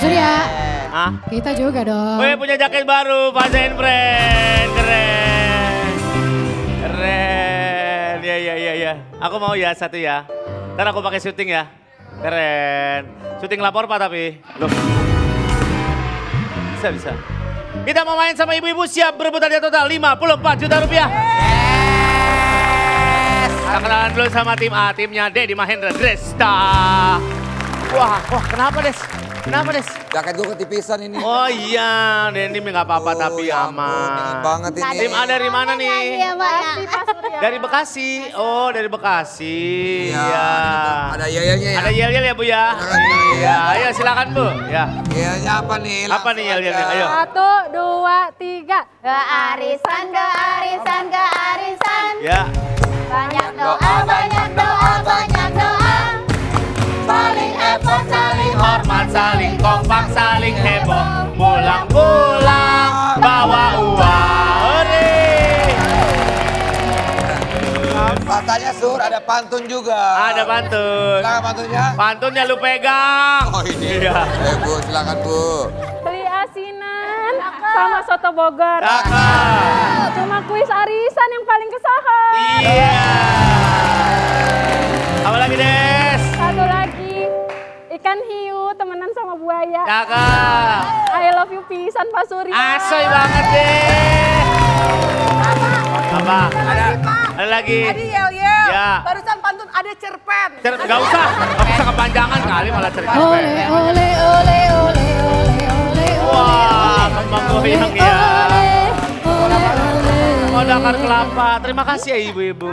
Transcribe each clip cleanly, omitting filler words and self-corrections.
Surya. Hah? Kita juga dong. Gue punya jaket baru, Pasain Friend. Keren. Keren. Ya. Aku mau ya satu ya. Ntar aku pakai syuting ya. Keren. Syuting lapor Pak tapi. Loh. Bisa. Kita mau main sama ibu-ibu, siap berebut hadiah total 54 juta rupiah. Kita kenalan dulu sama tim A, timnya Dedi Mahendra Dresta. Wah, kenapa Des? Jaket gue ketipisan ini. Oh iya, Denim nggak apa-apa tapi ya ampun, aman. dingin banget ini. Tim A dari mana nih? Dari Bekasi. Oh, dari Bekasi. Iya. Ada yel-yelnya ya. Ada yel-yel ya Bu ya? Iya, ayo silakan Bu. Ya. Yelnya apa nih? Apa nih yel-yelnya? Ayo. 1, 2, 3. Kearisan. Ya. Banyak doa. Saling effort, saling Hormat, saling kompak, saling heboh. Pulang bawa uang. Hore. Katanya Sur ada pantun juga. Ada pantun. Silakan pantunnya. Pantunnya lu pegang. Oh ini. Iya. Bu, silakan Bu. Beli asinan sama soto Bogor. Cakep. Cuma kuis arisan yang paling kesahan. Iya. Apa lagi Des? Satu lagi, ikan hiu temenan sama buaya. Cakep. I love you pisan Pak Surya. Asoy banget deh. Apa? Ada lagi. Tadi yel-yel, Ya. barusan pantun ada cerpen. Gak usah kepanjangan kali malah cerita. Ole. Wah, kembang goyang ya. Ole. Oh, dakar kelapa. Terima kasih ya ibu-ibu.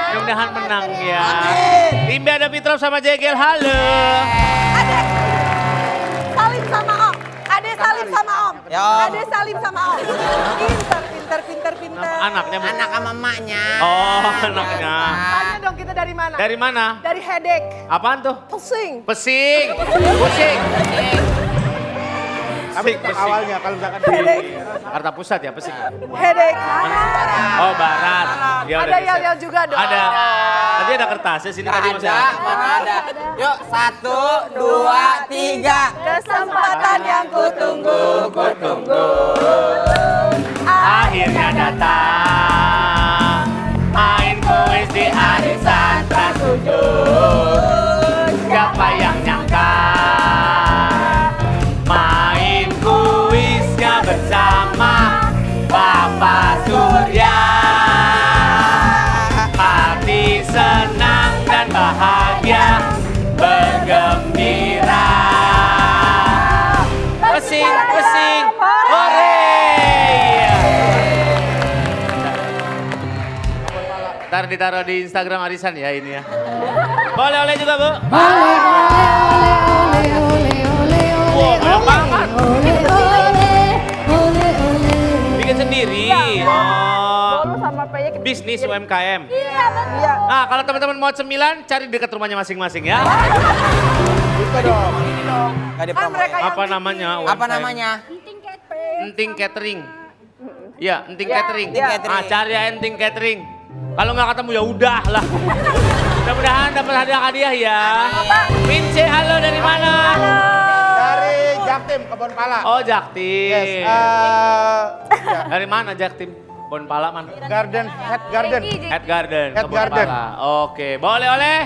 Mudah-mudahan menang ya. Tim B ada Fitrop sama Jegel, halo. Adek, salim sama Om. Adek salim sama Om. Ya, Om. Adek salim sama Om. Pinter. Anaknya Bu. Anak sama emaknya. Oh, anaknya. Tanya dong kita dari mana? Dari mana? Dari headache. Apaan tuh? Pusing. Pesing. Pusing. Tapi awalnya kalau misalkan di Jakarta Pusat ya pesing. Headache. Oh barat. Ya, Ada udah bisa. yel-yel juga dong. Ada. Tadi ada kertasnya sini tadi masih ada. Mana ada? Yuk, 1, 2, 3. Kesempatan yang kutunggu. Akhirnya datang. Main kuis di arisan Trans 7. Siapa yang nyangka? Main kuisnya bersama Bapak Surya. Hati senang dan bahagia bergembira. Pesing, hore! Ntar ditaruh di Instagram arisan ya ini ya. Boleh juga Bu. Ole. Wow, banyak banget. Ole. Bikin sendiri. Oh, Bolu sama peyek. bisnis UMKM. Iya. Nah, kalau teman-teman mau cemilan, cari dekat rumahnya masing-masing ya. buka dong. Gak ada Kan promo. mereka yang Apa namanya? Apa UMKM? namanya? Enting Catering. Iya, Enting Catering. Enting Catering. Ah, cari ya Enting Catering. Kalau nggak ketemu ya udah lah. Mudah-mudahan dapat hadiah ya. Vince, halo dari mana? Dari Jaktim, Kebon Pala. Oh, Jaktim. Yes, Dari mana Jaktim? Bonpala mana? Garden, Head Garden. Head Garden. Head Kebon Garden. Pala. Oke, boleh oleh?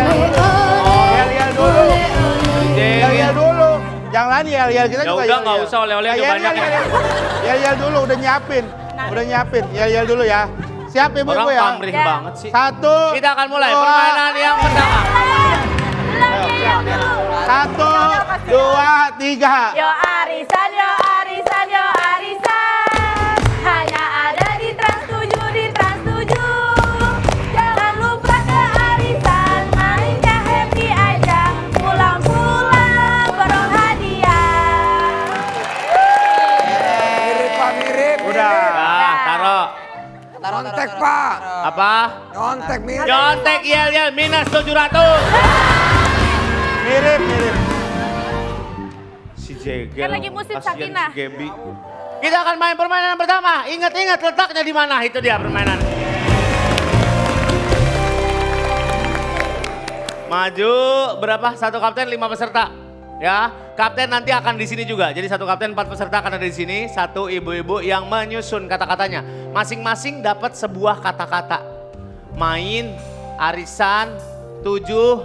Yel-yel dulu. Yel-yel dulu. Jangan lain yel-yel kita Ya juga udah, yel-yel. nggak usah, oleh-oleh Ya, udah banyak ya. Yel-yel dulu, udah nyiapin. Yel-yel dulu ya. Siap ibu-ibu Orang ya. pamrih banget sih. Satu. Kita akan mulai dua, permainan yang pertama. 1, 2, 3. Yo arisan. Hanya ada di Trans 7. Jangan lupa ke arisan. Mainnya happy aja. Pulang-pulang borong hadiah. Mirip. Udah. Nah, taruh. Nyontek Pak. Apa? Nyontek mirip. Nyontek yel-yel minus 700. Mirip. Si Jegel. Kan lagi musim kasihan Sakinah. si Gebi. Kita akan main permainan pertama. Ingat letaknya di mana. Itu dia permainan. Maju berapa? Satu kapten 5 peserta. Ya, kapten nanti akan di sini juga. Jadi satu kapten 4 peserta akan ada di sini. Satu ibu-ibu yang menyusun kata-katanya. Masing-masing dapat sebuah kata-kata. Main, arisan, 7,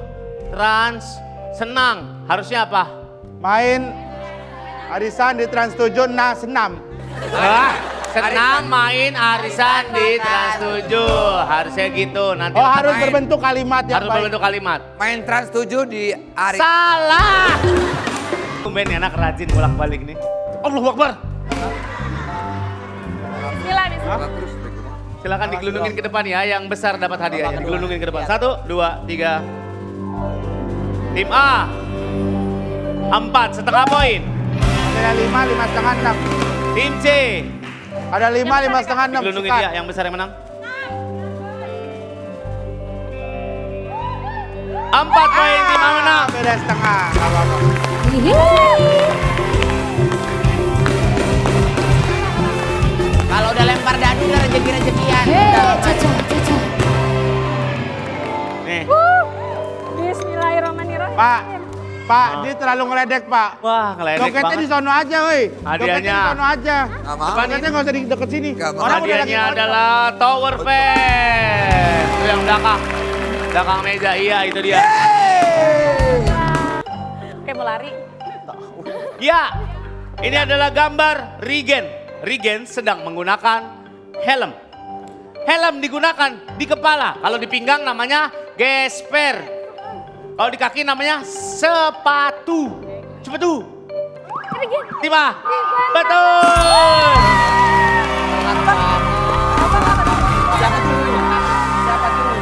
trans, senang. Harusnya apa? Main arisan di Trans 7, nah senam. Senang main arisan di Trans 7. Harusnya gitu. Nanti Oh harus main. berbentuk kalimat yang harus baik. berbentuk kalimat. Main Trans 7 di Ari. Salah. Tumben anak rajin bolak-balik nih. Allahu Akbar. Bismillah, bismillah. Terus berikutnya. Silakan digelundungin ke depan ya. Yang besar dapat hadiahnya. Digelundungin ke depan. 1, 2, 3. Tim A. 4 setengah poin. Ada 5, 5,5, 6. Tim C. Ada 5, 5,5, 6. Gelundungin dia. Yang besar yang menang. 4 poin tim A menang. Beda setengah, nggak apa-apa. Kalau udah lempar dadu udah rezeki-rezekian. Caca. Nih. Bismillahirrahmanirrahim. Pak, dia terlalu ngeledek Pak. Wah, ngeledek Doketnya banget. di sono aja, woi. Hadiahnya. Doketnya di sono aja. Nggak mau. Doketnya nggak usah di deket sini. Nggak mau. Orang udah lagi Hadiahnya ngocok. adalah tower fan. Itu yang belakang. Belakang meja, iya itu dia. Oke, mau lari. Ya, ini adalah gambar Regen. Regen sedang menggunakan helm. Helm digunakan di kepala. Kalau di pinggang namanya gesper. Kalau di kaki namanya sepatu. Sepatu. Tiba. Betul. Siapa dulu? Siapa dulu?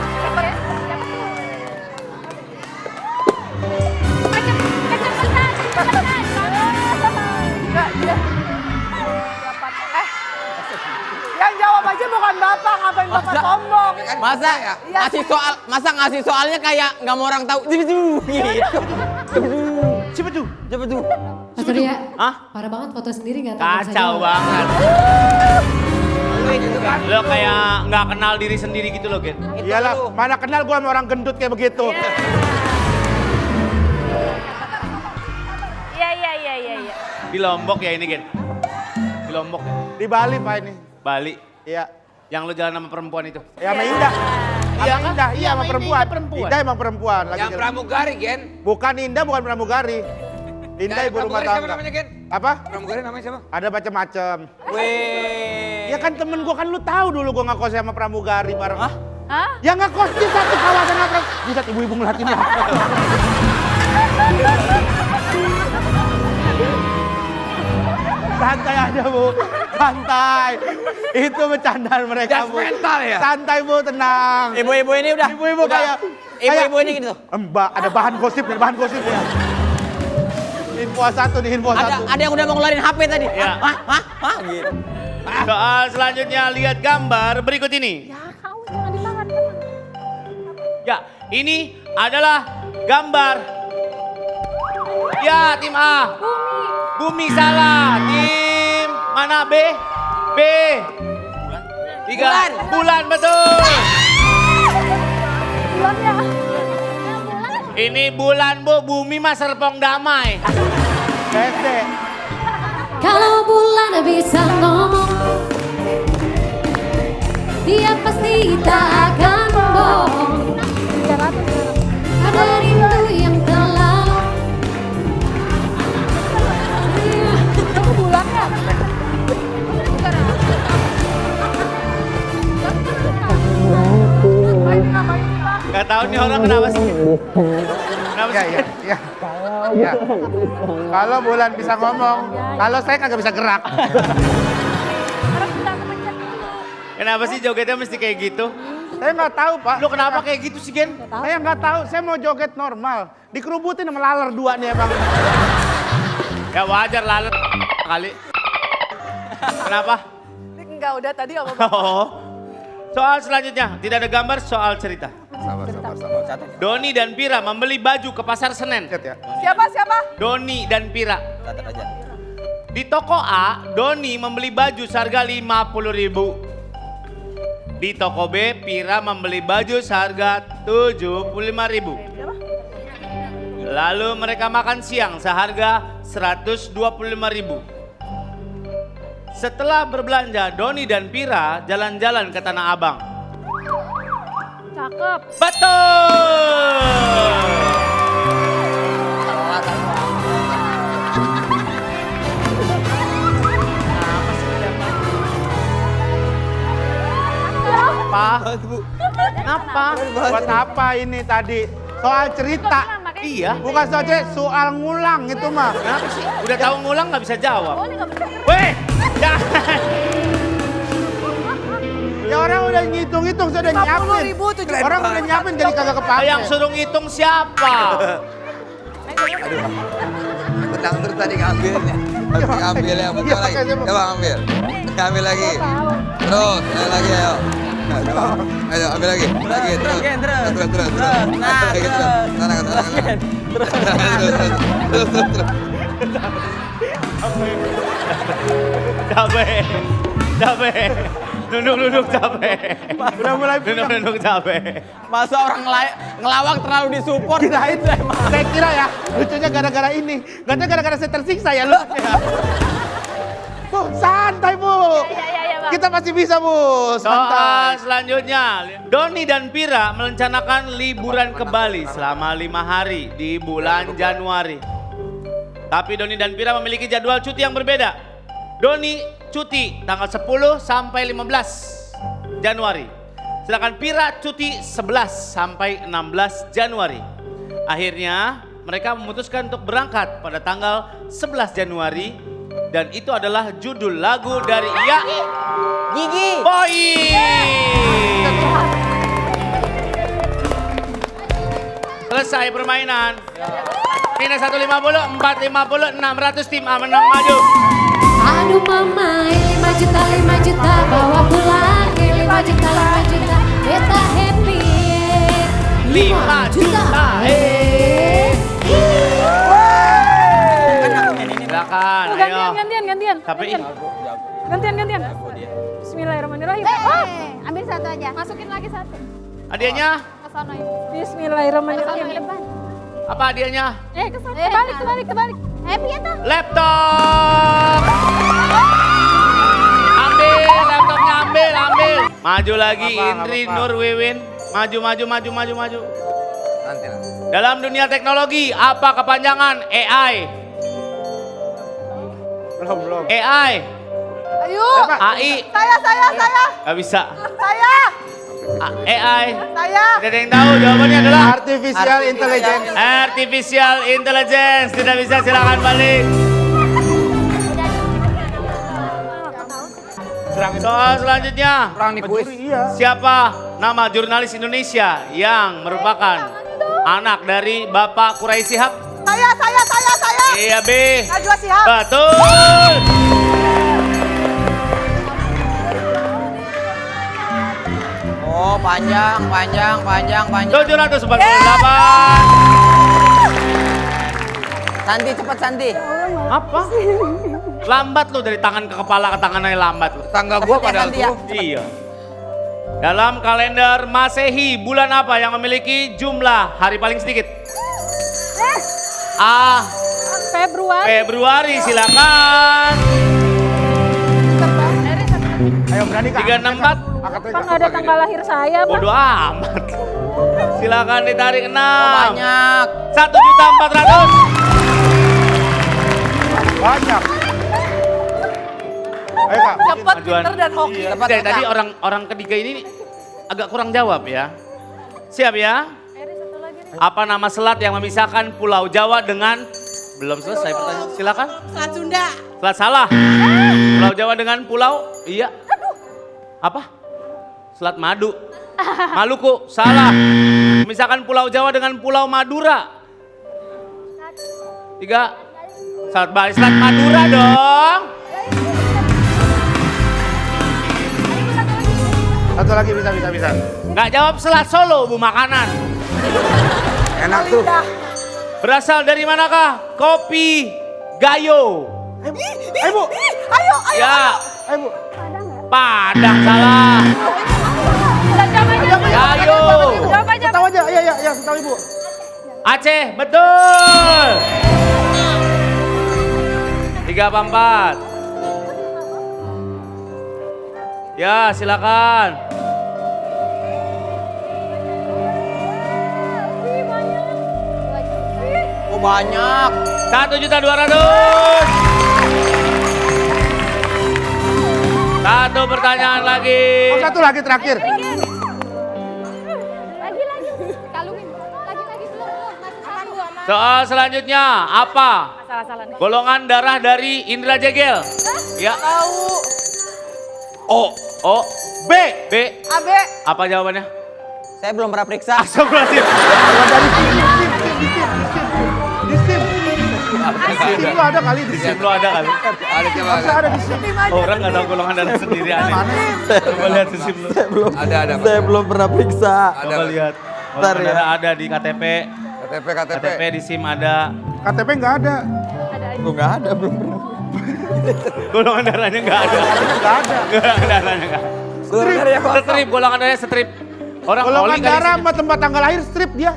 Yang jawab aja bukan bapak, ngapain bapak sombong? Masa ngasih soalnya kayak nggak mau orang tahu. Gitu. Sepatu. Siapa tuh? Mas Surya, Hah? parah banget foto sendiri gak tahu. Kacau banget. Lo kayak nggak kenal diri sendiri gitu loh, Gen. Iyalah, mana kenal gua sama orang gendut kayak begitu. Iya. Di Lombok ya ini, Gen. Di Lombok ya. Di Bali Pak ini. Bali. Iya. Yang lo jalan sama perempuan itu. Ya sama Indah. Iya Sama kan? Indah, iya sama Sama perempuan. Indah perempuan. Indah emang perempuan. Lagi Yang jalan. pramugari, Gen. Bukan Indah, bukan pramugari. Indah Yang ibu rumah pramugari siapa tangga. namanya, Gen? Apa? Pramugari namanya siapa? Ada macam-macam. Weh. Ya kan temen gua kan lu tahu dulu gua ngekos sama pramugari bareng. Hah? Hah? Ya ngekos di satu kawasan apa? Bisa ibu-ibu ngeliatin ya. Santai aja Bu, santai. Itu bercandaan mereka Bu. Judgmental ya? Santai Bu, tenang. Ibu-ibu ini udah. Ibu-ibu kayak Ibu-ibu ini gitu. Mbak, ada bahan gosip nih, bahan gosip ya. Info satu nih, info satu. Ada yang udah mau ngeluarin HP tadi. Iya. Hah? Gitu. Soal selanjutnya lihat gambar berikut ini. Ya, kau jangan dimakan. Ya, ini adalah gambar. Ya, tim A. Bumi salah. Tim mana B? B. Bulan. Bulan betul. Bulan ya. Ini bulan Bu, bumi mah serpong damai. SD. Kalau bulan bisa ngomong, dia pasti tak akan bohong. 300. Ada rindu yang terlalu. Kamu bulan ya? Gak tahu nih orang kenapa sih? Kenapa Ya, sih? ya, ya. Ya. Kalau bulan bisa ngomong, kalau saya kagak bisa gerak. Harus kita kepencet dulu. Kenapa sih jogetnya mesti kayak gitu? Saya nggak tahu Pak. Lu kenapa kayak gitu sih, Gen? Saya nggak tahu. Saya mau joget normal. Dikerubutin sama laler dua nih emang. Ya wajar lalat kali. Kenapa? Enggak, udah tadi apa? Oh. Soal selanjutnya, tidak ada gambar, soal cerita. Sabar. Doni dan Pira membeli baju ke pasar Senen. Lihat ya. Siapa? Doni dan Pira. Catat aja. Di toko A, Doni membeli baju seharga 50.000. Di toko B, Pira membeli baju seharga 75.000. Lalu mereka makan siang seharga 125.000. Setelah berbelanja, Doni dan Pira jalan-jalan ke Tanah Abang. Cakep. Betul! Apa? Kenapa? Buat apa ini tadi? Soal cerita. Iya. Bukan soal cerita, soal ngulang itu mah. Kenapa sih? Udah tahu ngulang nggak bisa jawab. Weh, jangan. Ya orang udah ngitung-hitung, sudah nyiapin. 50.000 Orang udah nyiapin jadi kagak kepake. Yang suruh ngitung siapa? Tenang terus tadi ngambilnya. Harus ngambil ya, betul Iya, lagi. makanya, Bang. Coba ngambil. Ngambil lagi. Terus, naik lagi ayo. Ayo, ambil lagi. Lagi, terus. Terus. Nah, Lagi, terus. Sana. Terus. Capek. Nunduk capek. Udah mulai Nunduk capek. Masa orang ngelawak terlalu disupport. Kirain saya kira ya, lucunya gara-gara ini. Katanya gara-gara saya tersiksa ya lu. Bu, santai Bu. Kita masih bisa Bu, Soal santai. selanjutnya, Doni dan Pira merencanakan liburan ke Bali selama 5 hari di bulan Januari. Tapi Doni dan Pira memiliki jadwal cuti yang berbeda. Doni cuti tanggal 10 sampai 15 Januari. Sedangkan Pira cuti 11 sampai 16 Januari. Akhirnya mereka memutuskan untuk berangkat pada tanggal 11 Januari. Dan itu adalah judul lagu dari Gigi. Boy. Selesai permainan. Minus 150, 450, 600 tim A menang maju. Aduh mama, 5 juta bawa pulang. 5 juta, beta happy. 5 juta. Silakan, ayo. Gantian. Tapi Gantian. Bismillahirrahmanirrahim. Ambil satu aja. Masukin lagi satu. hadiahnya Ke sono ya. Bismillahirrahmanirrahim. Depan. apa hadiahnya? Ke sana. Kebalik. Piye toh? Laptop. Ambil laptopnya, ambil. Maju lagi Indri Nur Wiwin. Maju. Nanti. Dalam dunia teknologi, apa kepanjangan AI? Belum. AI. Ayo. AI. Saya. Gak bisa. Saya. AI. Saya. Tidak ada yang tahu, jawabannya adalah Artificial Intelligence. Artificial Intelligence. Tidak bisa, silakan balik. Soal selanjutnya. Kurang nih kuis. Iya. Siapa nama jurnalis Indonesia yang merupakan anak dari Bapak Quraisy Shihab? Saya. Iya, B. Najwa Shihab. Betul. Oh, panjang. 748. Santi, cepat Santi. Apa? Lambat lo dari tangan ke kepala ke tangan aja lambat lo. Tangga gua padahal Santi ya. tuh. Iya. Dalam kalender Masehi, bulan apa yang memiliki jumlah hari paling sedikit? A. Februari, silakan. Ayo berani Kak. 364. Apa nggak ada tanggal lahir saya, Bang? Bodoh amat. Silakan ditarik 6. Banyak. 1.400.000. Banyak. Ayo Kak. Cepat, Majuan. pinter dan hoki. Iya. Cepat, Dari Kak. tadi orang ketiga ini agak kurang jawab ya. Siap ya? Apa nama selat yang memisahkan Pulau Jawa dengan... Belum selesai pertanyaan. Silakan. Selat Sunda. Selat salah. Pulau Jawa dengan Pulau... Iya. Apa? Selat Madu. Maluku. Salah. Memisahkan Pulau Jawa dengan Pulau Madura. 3. Selat Bali. Selat Madura dong. Satu lagi bisa. Nggak jawab Selat Solo, Bu, makanan. Enak tuh. Berasal dari manakah? Kopi Gayo. Ayo Bu. Ayo. Ya, Ayo Bu. Padang salah. Gayo. Tahu aja. Iya, tahu Ibu. Aceh, betul. 3 apa 4? Ya, silakan. Oh banyak. 1.200.000. Satu pertanyaan lagi. Oh, satu lagi terakhir. Lagi. Kalungin. Lagi belum. Aman Bu, aman. Soal selanjutnya apa? Salah-salah nih. Golongan darah dari Indra Jegel. Ya. Tahu. O. B. B. AB. Apa jawabannya? Saya belum pernah periksa. Astagfirullahaladzim. Kalau dari di SIM. Di SIM lo ada kali di SIM. Sim lo ada kali. Ada coba. Masa ada di SIM. Orang nggak tahu golongan darah sendiri aneh. Coba lihat di sim lo. Ada. Saya belum pernah periksa. Coba lihat. Bentar Golongan ya. darah ada di KTP. KTP di SIM ada. KTP nggak ada. Gue nggak ada, belum pernah. Golongan darahnya nggak ada. Nggak ada. Golongan darahnya nggak. Strip, golongan darahnya strip. Orang Golongan oli kali darah sini. sama tempat tanggal lahir strip dia.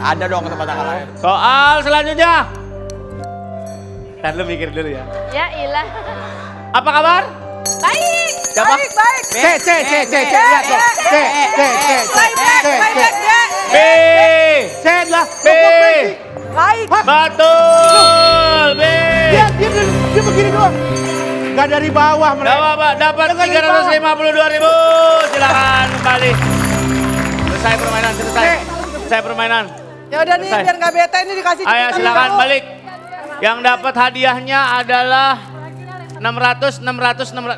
Ada dong tempat tanggal lahir. Soal selanjutnya. Ntar lu mikir dulu ya. Ya ilah. Apa kabar? Baik. Siapa? Baik. C. Lihat dong. C. B. C lah. B. Baik. Betul. B. Dia begini doang. Nggak dari bawah mereka. Dapat Jangan dari bawah. 352.000. Silakan kembali. Selesai permainan, selesai permainan. Ya udah nih, Selesai. biar nggak bete ini dikasih. Ayo cerita silakan dulu. balik. Yang dapat hadiahnya adalah 600.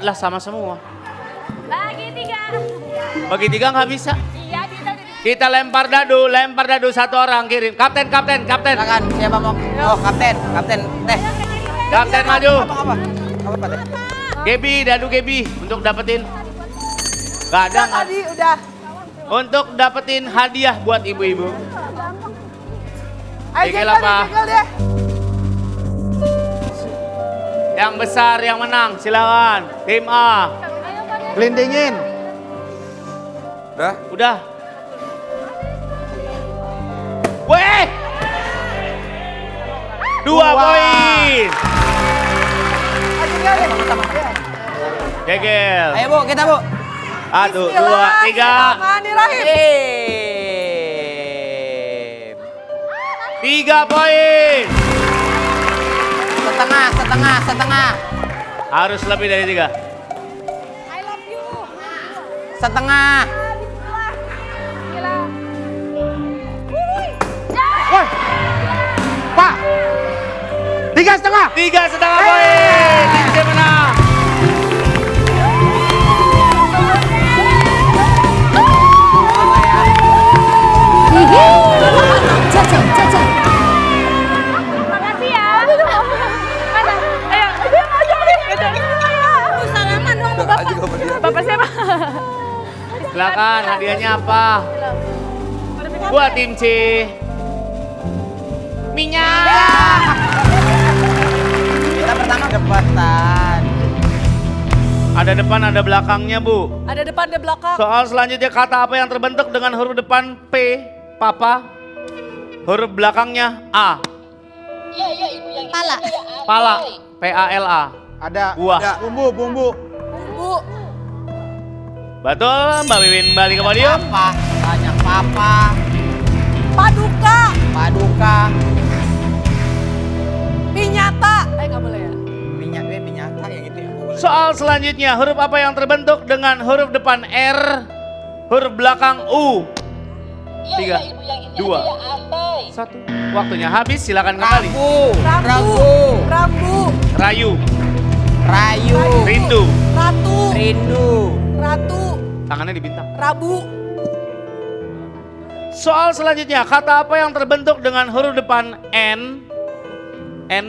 Lah sama semua. Lagi 3. Bagi 3 nggak bisa. Iya bisa. Kita lempar dadu satu orang kirim. Kapten. Silakan, siapa mau? Oh, kapten. Teh. Kapten maju. Apa Pak Teh? Dadu Gebi untuk dapetin. Gak ada Udah tadi udah. untuk dapetin hadiah buat ibu-ibu. Ayo Jegel jegal apa? deh, jegal deh. Yang besar yang menang, silakan. Tim A. Gelindingin. Udah. Weh! 2 poin. Ayo jegal deh. Gegel. Ayo Bu, kita Bu. 1, 2, 3. Bismillahirrahmanirrahim. 3 poin. Setengah. Harus lebih dari 3. Setengah. Woi. Pak. 3,5. 3,5 poin. Tim C menang. Caca. Makasih ya. Mana? Ayo. Salaman dong sama Bapak. Bapak siapa? Silakan hadiahnya apa? Buat tim C. Minyak. Kita pertama depan. Ada depan, ada belakangnya, Bu. Ada depan, ada belakang. Soal selanjutnya kata apa yang terbentuk dengan huruf depan P, Papa, huruf belakangnya A. Pala, P-A-L-A. Ada. Buah. Ada. Bumbu. Bu. Betul, Mbak Wiwin kembali ke podium. Papa. Banyak papa. Paduka. Paduka. Pinyata. Nggak boleh ya. Pinyata yang itu ya. Soal selanjutnya, huruf apa yang terbentuk dengan huruf depan R, huruf belakang U? 3, 2, 1. Waktunya habis, silakan kembali. Rambu. Rayu, Rayu. rindu. Ratu. Tangannya di bintang. Rabu. Soal selanjutnya, kata apa yang terbentuk dengan huruf depan N,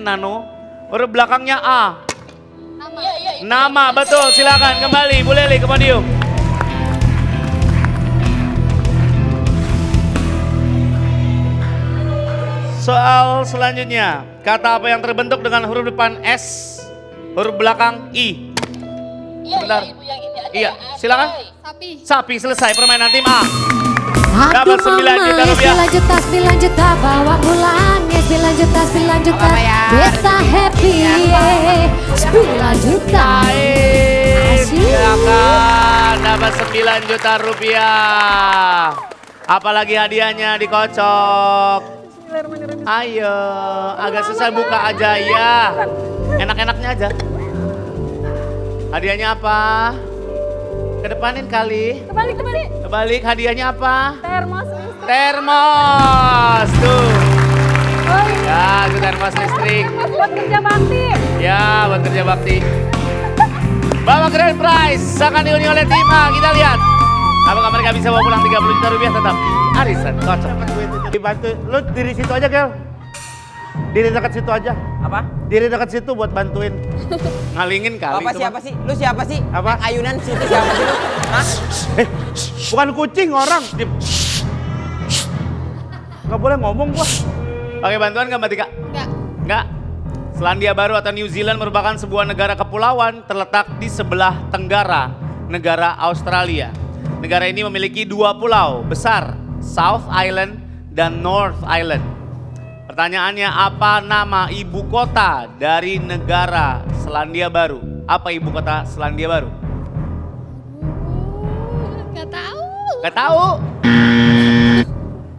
nano, huruf belakangnya A? Nama, betul. Silakan kembali, Bu Leli ke podium. Soal selanjutnya, kata apa yang terbentuk dengan huruf depan S, huruf belakang I? Bentar. Iya, silakan. Sapi. Sapi, selesai permainan tim A. Dapat 9 juta rupiah. 9 juta, 9 juta, bawa pulang ya 9 juta, 9 juta. Apa bayar? Beta happy, 9 juta. Ain, Asyik. silakan dapat 9 juta rupiah. Apalagi hadiahnya dikocok. Bismillahirrahmanirrahim. Ayo, agak susah buka aja ya. Enak-enaknya aja. Hadiahnya apa? Kedepanin kali. Kebalik. Kebalik, hadiahnya apa? Termos listrik. Termos, tuh. Oh iya. Ya, itu termos listrik. Termos buat kerja bakti. Ya, buat kerja bakti. Bawa grand prize, akan diundi oleh tim A. Kita lihat. Apakah mereka bisa bawa pulang 30 juta rupiah tetap di arisan kocok. Dibantu, lu diri situ aja, Gel. Diri dekat situ aja. Apa? Diri dekat situ buat bantuin. Ngalingin kali. Apa itu siapa mah. sih? Lu siapa sih? Apa? Naik ayunan situ siapa sih lu? Hah? Bukan kucing, orang. Diem. Nggak boleh ngomong gua. Pakai bantuan nggak Mbak Tika? Nggak. Selandia Baru atau New Zealand merupakan sebuah negara kepulauan terletak di sebelah tenggara negara Australia. Negara ini memiliki 2 pulau besar, South Island dan North Island. Pertanyaannya, apa nama ibu kota dari negara Selandia Baru? Apa ibu kota Selandia Baru? Gak tahu. Gak tahu.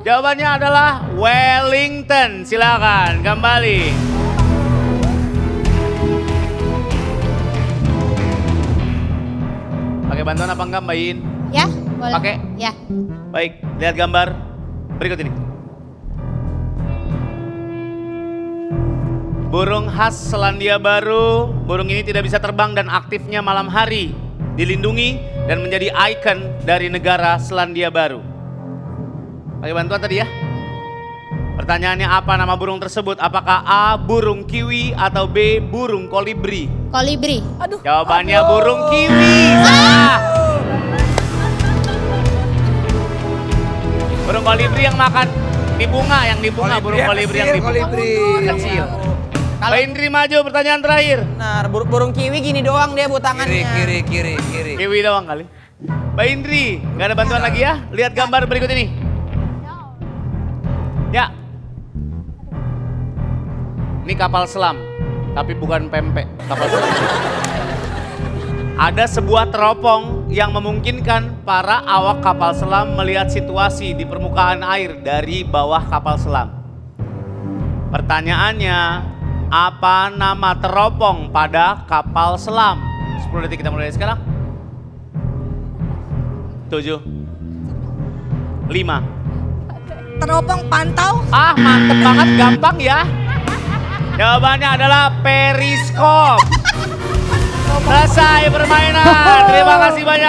Jawabannya adalah Wellington. Silakan kembali. Pakai bantuan apa enggak Mbak Yin? Ya, boleh. Pakai? Ya. Baik, lihat gambar berikut ini. Burung khas Selandia Baru, burung ini tidak bisa terbang dan aktifnya malam hari. Dilindungi dan menjadi ikon dari negara Selandia Baru. Pakai bantuan tadi ya. Pertanyaannya, apa nama burung tersebut? Apakah A, burung kiwi atau B, burung kolibri? Kolibri. Jawabannya burung kiwi. Salah. Burung kolibri yang makan di bunga, burung kolibri yang di bunga. Kolibri. Kecil. Pak Indri maju, pertanyaan terakhir. Benar, burung kiwi gini doang dia bu tangannya. Kiri. Kiwi doang kali. Mbak Indri, nggak ada bantuan lagi ya? Lihat gambar berikut ini. Ya. Ini kapal selam, tapi bukan pempek, kapal selam. Ada sebuah teropong yang memungkinkan para awak kapal selam melihat situasi di permukaan air dari bawah kapal selam. Pertanyaannya, apa nama teropong pada kapal selam? 10 detik kita mulai dari sekarang. 7 5. Teropong pantau. Ah, mantep banget, gampang ya. Jawabannya adalah periskop. Selesai permainan. Terima kasih banyak.